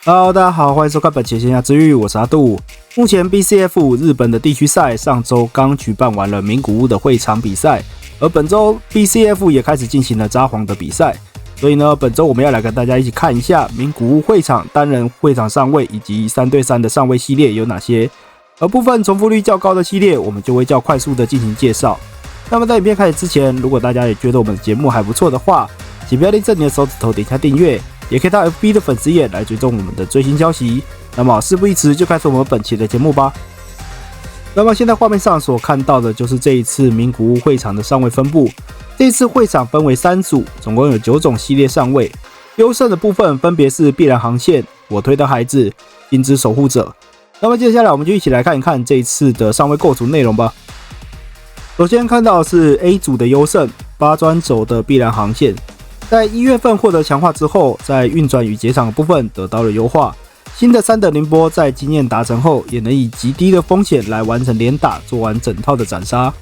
Hello， 大家好，欢迎收看本期的闲暇之语，我是阿杜。目前 BCF 日本的地区赛上周刚举办完了名古屋的会场比赛，而本周 BCF 也开始进行了札幌的比赛，所以呢，本周我们要来跟大家一起看一下名古屋会场单人会场上位以及3对3的上位系列有哪些，而部分重复率较高的系列，我们就会较快速的进行介绍。那么在影片开始之前，如果大家也觉得我们的节目还不错的话，请不要吝啬你的手指头点下订阅，也可以到 FB 的粉丝页来追踪我们的最新消息。那么事不宜迟，就开始我们本期的节目吧。那么现在画面上所看到的就是这一次名古屋会场的上位分布。这一次会场分为3组，总共有9种系列上位。优胜的部分分别是必然航线、我推的孩子、金之守护者。那么接下来我们就一起来看一看这一次的上位构筑内容吧。首先看到的是 A 组的优胜8专轴的必然航线，在1月份获得强化之后，在运转与结场的部分得到了优化。新的3等凌波在经验达成后，也能以极低的风险来完成连打，做完整套的斩杀。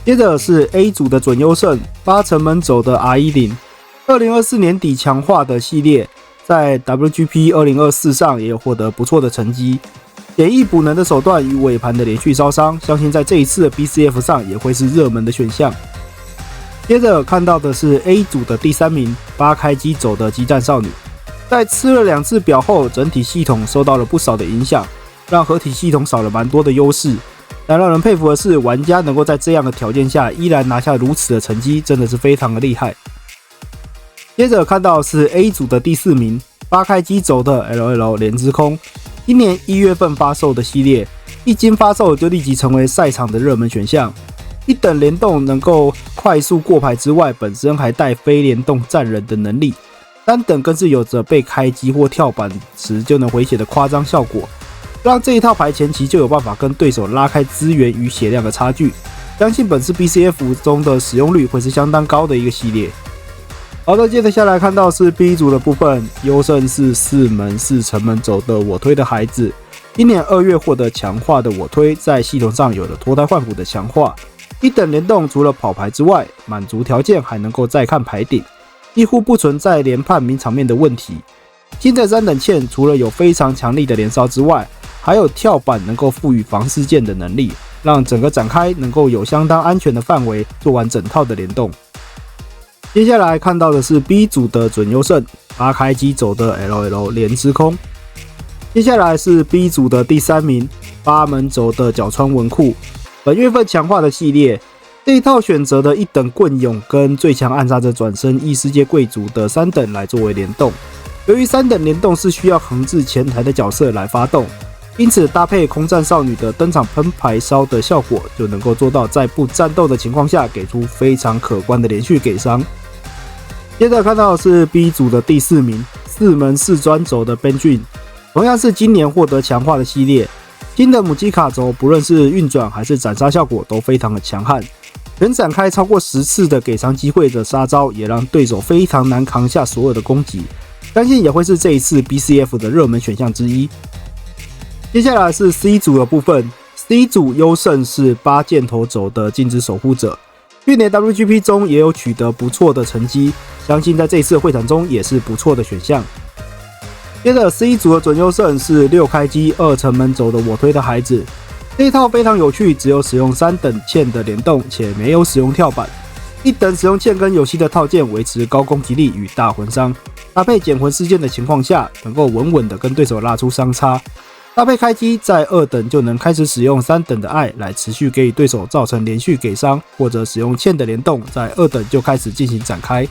接着是 A 组的准优胜8城门轴的 R10，2024年底强化的系列，在 WGP 2024上也有获得不错的成绩。简易补能的手段与尾盘的连续烧伤，相信在这一次的 BCF 上也会是热门的选项。接着看到的是 A 组的第3名8开机轴的激战少女，在吃了2次表后，整体系统受到了不少的影响，让合体系统少了蛮多的优势。但让人佩服的是，玩家能够在这样的条件下依然拿下如此的成绩，真的是非常的厉害。接着看到的是 A 组的第4名8开机轴的 LL 莲之空，今年1月份发售的系列，一经发售就立即成为赛场的热门选项。1等联动能够快速过牌之外，本身还带非联动战人的能力，3等更是有着被开机或跳板时就能回血的夸张效果，让这一套牌前期就有办法跟对手拉开资源与血量的差距。相信本次 BCF 中的使用率会是相当高的一个系列。好的，接着下来看到是 B 组的部分，优胜是4门4城门轴的我推的孩子，今年2月获得强化的我推，在系统上有了脱胎换骨的强化。1等联动除了跑牌之外，满足条件还能够再看牌顶，几乎不存在连判名场面的问题。新的3等线除了有非常强力的连烧之外，还有跳板能够赋予防事件的能力，让整个展开能够有相当安全的范围做完整套的联动。接下来看到的是 B 组的准优胜8开机轴的 LL 莲之空，接下来是 B 组的第3名8门轴的角川文库，本月份强化的系列，这一套选择的1等棍勇跟最强暗杀者转身异世界贵族的3等来作为联动。由于3等联动是需要横置前台的角色来发动，因此搭配空战少女的登场喷牌烧的效果，就能够做到在不战斗的情况下给出非常可观的连续给伤。接着看到的是 B 组的第4名4门4专轴的 Benjin， 同样是今年获得强化的系列，新的母鸡卡轴不论是运转还是斩杀效果都非常的强悍，能展开超过10次的给伤机会的杀招，也让对手非常难扛下所有的攻击，相信也会是这一次 BCF 的热门选项之一。接下来是 C 组的部分， C 组优胜是8箭头轴的镜之守护者，去年 WGP 中也有取得不错的成绩，相信在这一次的会场中也是不错的选项。接着 C 组的准优胜是6开机2城门轴的我推的孩子，这一套非常有趣，只有使用3等茜的联动，且没有使用跳板，1等使用茜跟游戏的套件维持高攻击力与大魂伤，搭配减魂事件的情况下，能够稳稳的跟对手拉出伤差。搭配开机，在2等就能开始使用3等的爱来持续给予对手造成连续给伤，或者使用茜的联动，在2等就开始进行展开。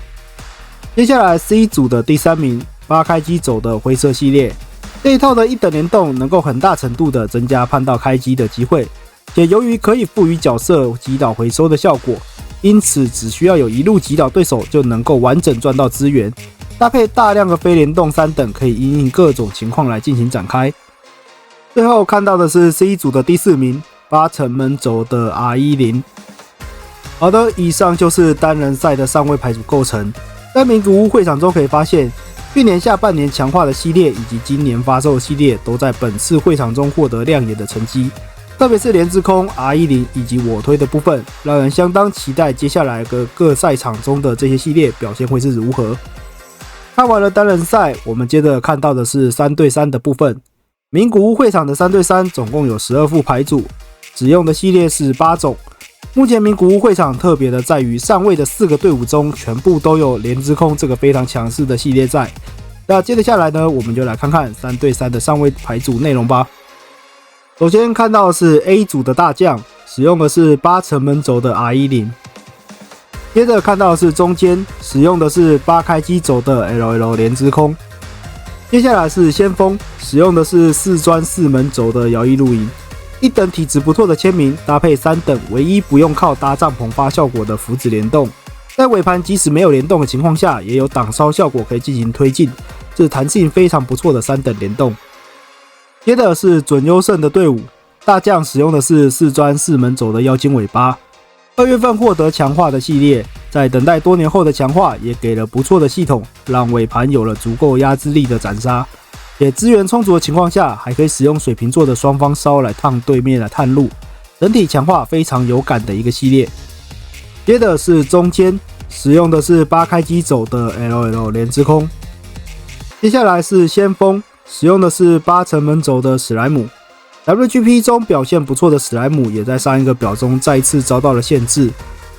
接下来 C 组的第3名8开机轴的灰色系列，这一套的1等联动能够很大程度的增加判到开机的机会，且由于可以赋予角色击倒回收的效果，因此只需要有一路击倒对手就能够完整赚到资源，搭配大量的非联动3等，可以因应各种情况来进行展开。最后看到的是 C 组的第4名8城门轴的 R10。 好的，以上就是单人赛的上位牌组构成。在名古屋会场中可以发现，去年下半年强化的系列以及今年发售的系列都在本次会场中获得亮眼的成绩，特别是莲之空、R10以及我推的部分，让人相当期待接下来各赛场中的这些系列表现会是如何。看完了单人赛，我们接着看到的是3对3的部分。名古屋会场的3对3总共有12副牌组，使用的系列是8种。目前名古屋会场特别的在于上位的4个队伍中全部都有莲之空这个非常强势的系列在。那接着下来呢，我们就来看看3对3的上位牌组内容吧。首先看到的是 A 组的大将，使用的是8城门轴的 R10。接着看到的是中间，使用的是8开机轴的 LL 莲之空。接下来是先锋，使用的是4砖4门轴的摇曳露营。1等体质不错的签名，搭配3等唯一不用靠搭帐篷发效果的符纸联动，在尾盘即使没有联动的情况下，也有挡烧效果可以进行推进，是弹性非常不错的3等联动。接着是准优胜的队伍，大将使用的是4砖4门轴的妖精尾巴。2月份获得强化的系列，在等待多年后的强化，也给了不错的系统，让尾盘有了足够压制力的斩杀。且资源充足的情况下，还可以使用水瓶座的双方烧来烫对面的探路，整体强化非常有感的一个系列。接着是中间，使用的是8开机轴的 LL 莲之空。接下来是先锋，使用的是8城门轴的史莱姆。WGP 中表现不错的史莱姆，也在上一个表中再次遭到了限制，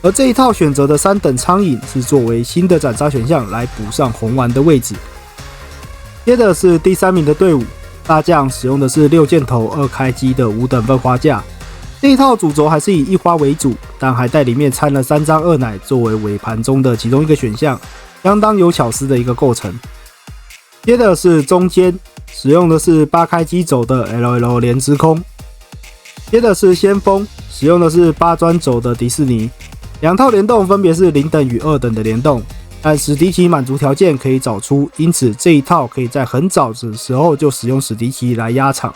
而这一套选择的3等苍蝇是作为新的斩杀选项来补上红丸的位置。接着是第3名的队伍，大将使用的是6箭头2开机的5等份花架。这一套主轴还是以1花为主，但还在里面掺了3张2奶作为尾盘中的其中一个选项，相当有巧思的一个构成。接着是中间，使用的是8开机轴的 LL 莲之空。接着是先锋，使用的是8砖轴的迪士尼。2套联动分别是0等与2等的联动，但史迪奇满足条件可以找出，因此这一套可以在很早的时候就使用史迪奇来压场。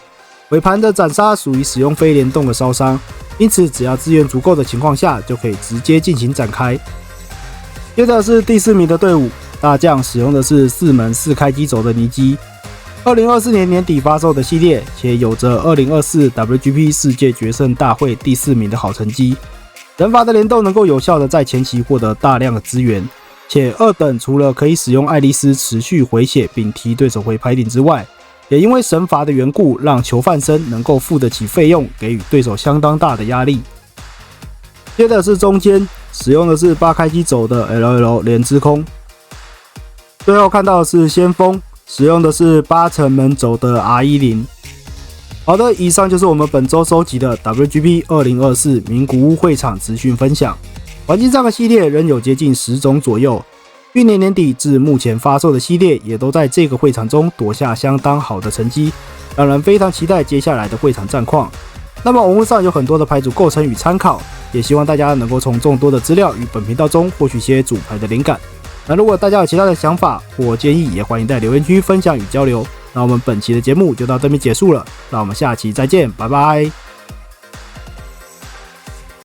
尾盘的斩杀属于使用非联动的烧伤，因此只要资源足够的情况下，就可以直接进行展开。接着是第4名的队伍，大将使用的是4门4开机轴的尼基。2024年年底发售的系列，且有着2024 WGP 世界决胜大会第4名的好成绩。人法的联动能够有效的在前期获得大量的资源，且2等除了可以使用爱丽丝持续回血并踢对手回牌顶之外，也因为神罚的缘故，让囚犯身能够付得起费用，给予对手相当大的压力。接着是中间，使用的是8开机轴的 LL 莲之空。最后看到的是先锋，使用的是8城门轴的 R10。好的，以上就是我们本周收集的 WGP 2024名古屋会场资讯分享。环境上的系列仍有接近10种左右，去年年底至目前发售的系列也都在这个会场中夺下相当好的成绩，让人非常期待接下来的会场战况。那么网络上有很多的牌组构成与参考，也希望大家能够从众多的资料与本频道中获取些主牌的灵感。那如果大家有其他的想法或建议，也欢迎在留言区分享与交流。那我们本期的节目就到这边结束了，那我们下期再见，拜拜。